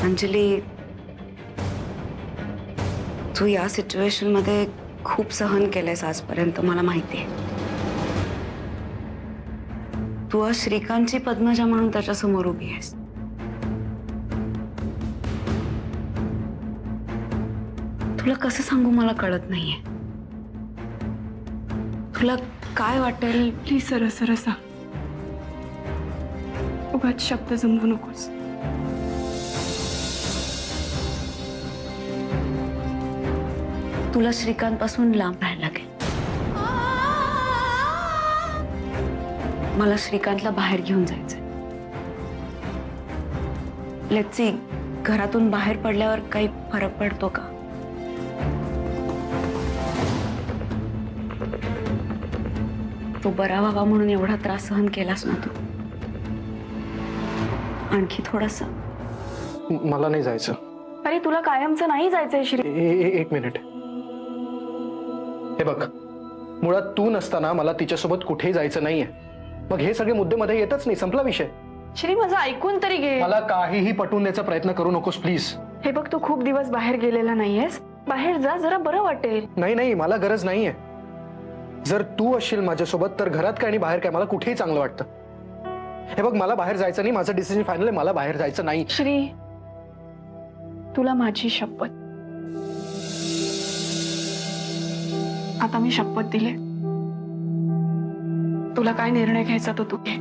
अंजली, तू या सिच्युएशन मध्ये खूप सहन केलंयस आजपर्यंत, मला माहिती आहे. तू आज श्रीकांतची पद्मजा म्हणून त्याच्या समोर उभी आहेस. तुला कसं सांगू मला कळत नाहीये. तुला काय वाटेल? प्लीज सरळ सरळ सांग. उगाच शब्द जमवू नकोस. तुला श्रीकांत पासून लांब राहायला लागेल. मला श्रीकांतला बाहेर घेऊन जायचंय. लेट्स सी, घरातून बाहेर पडल्यावर काही फरक पडतो का? तो बरा व्हावा म्हणून एवढा त्रास सहन केलास ना तू. आणखी थोडासा. मला नाही जायचं. अरे तुला कायमचं नाही जायचंय श्री. एक मिनिट. हे बघ, मुळात तू नसताना मला तिच्यासोबत कुठेही जायचं नाहीये. मग हे सगळे मुद्दे मध्ये येतच नाही. संपला विषय. श्री माझं ऐकून तरी घे. मला काहीही पटवून द्यायचा प्रयत्न करू नकोस प्लीज. हे बघ, तू खूप दिवस बाहेर गेलेला नाहीयेस. बाहेर जा, जरा बरं वाटेल. नाही, मला गरज नाहीये. जर तू असशील माझ्यासोबत तर घरात काय आणि बाहेर काय मला कुठेही चांगलं वाटतं. हे बघ, मला बाहेर जायचं नाही. माझं डिसिजन फायनल आहे. मला बाहेर जायचं नाही. श्री, तुला माझी शपथ. आता मी शपथ दिले. तुला काय निर्णय घ्यायचा तो तू घे.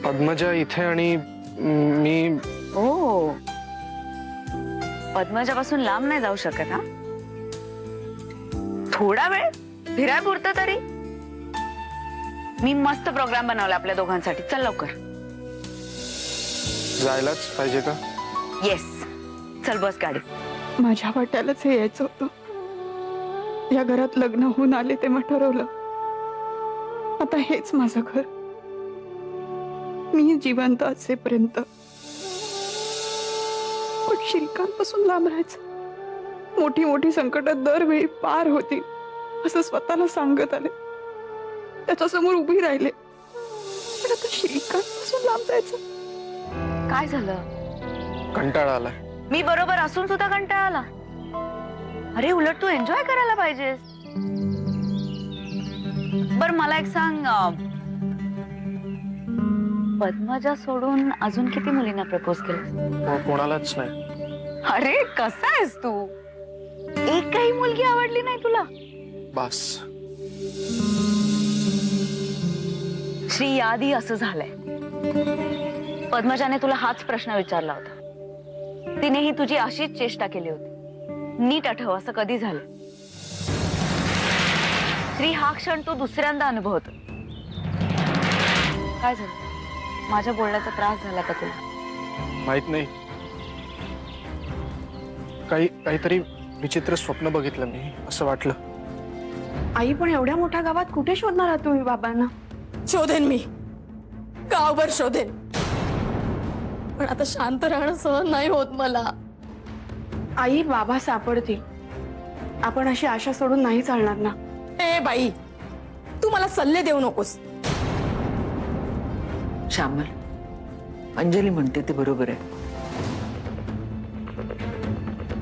पद्मजा इथे आणि मी. ओ, पद्मजापासून लांब नाही जाऊ शकत हा? थोडा वेळ फिरायपुरतं तरी. मी मस्त प्रोग्राम बनवला आपल्या दोघांसाठी. चल लवकर. जायलाच पाहिजे का? येस, चल बस गाडी. माझ्या वाट्यालाच हे यायचं होतं. या घरात लग्न होऊन आले तेव्हा ठरवलं, आता हेच माझं घर. मी जिवंत असेपर्यंत. पण श्रीकांत पासून लांब राहायचं. मोठी मोठी संकट दरवेळी पार होती असं स्वतःला सांगत आले. त्याच्यासमोर उभी राहिले. पण आता श्रीकांत पासून लांब जायचं. काय झालं? कंटाळा आलाय. मी बरोबर असून सुद्धा कंटाळा आला? अरे उलट तू एन्जॉय करायला पाहिजेस. बर मला एक सांग, पद्मजा सोडून अजून किती मुलींना प्रपोज केलं? कोणालाच नाही. अरे कसा आहेस तू? एक काही मुलगी आवडली नाही तुला? बस. श्री, यादी असं झालंय. पद्मजाने तुला हाच प्रश्न विचारला होता. तिनेही तुझी अशीच चेष्टा केली होती. नीट आठव, असं कधी झालं? श्री, हा क्षण तू दुसऱ्यांदा अनुभवतो. काय झालं? माझ्या बोलण्याचा त्रास झाला का तुला? माहित नाही. काहीतरी विचित्र स्वप्न बघितलं मी. असं वाटलं. आई, पण एवढ्या मोठ्या गावात कुठे शोधणार आहात तुम्ही बाबांना? शोधेन मी, गावभर शोधेन. पण आता शांत राहणं सहन नाही होत मला. आई, बाबा सापडतील. आपण अशी आशा सोडून नाही चालणार ना. ए बाई, तू मला सल्ले देऊ नकोस. श्यामल, अंजली म्हणते ते बरोबर आहे.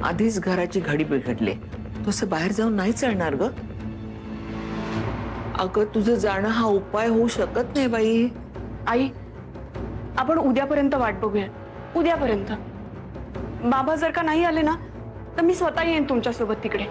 आधीच घराची घडी बिघडली. तसं बाहेर जाऊन नाही चालणार ग. अगं, तुझं जाणं हा उपाय होऊ शकत नाही बाई. आई, आपण उद्यापर्यंत वाट बघूया. उद्यापर्यंत. बाबा जर का नाही आले ना, तर मी स्वतः येईन तुमच्यासोबत तिकडे.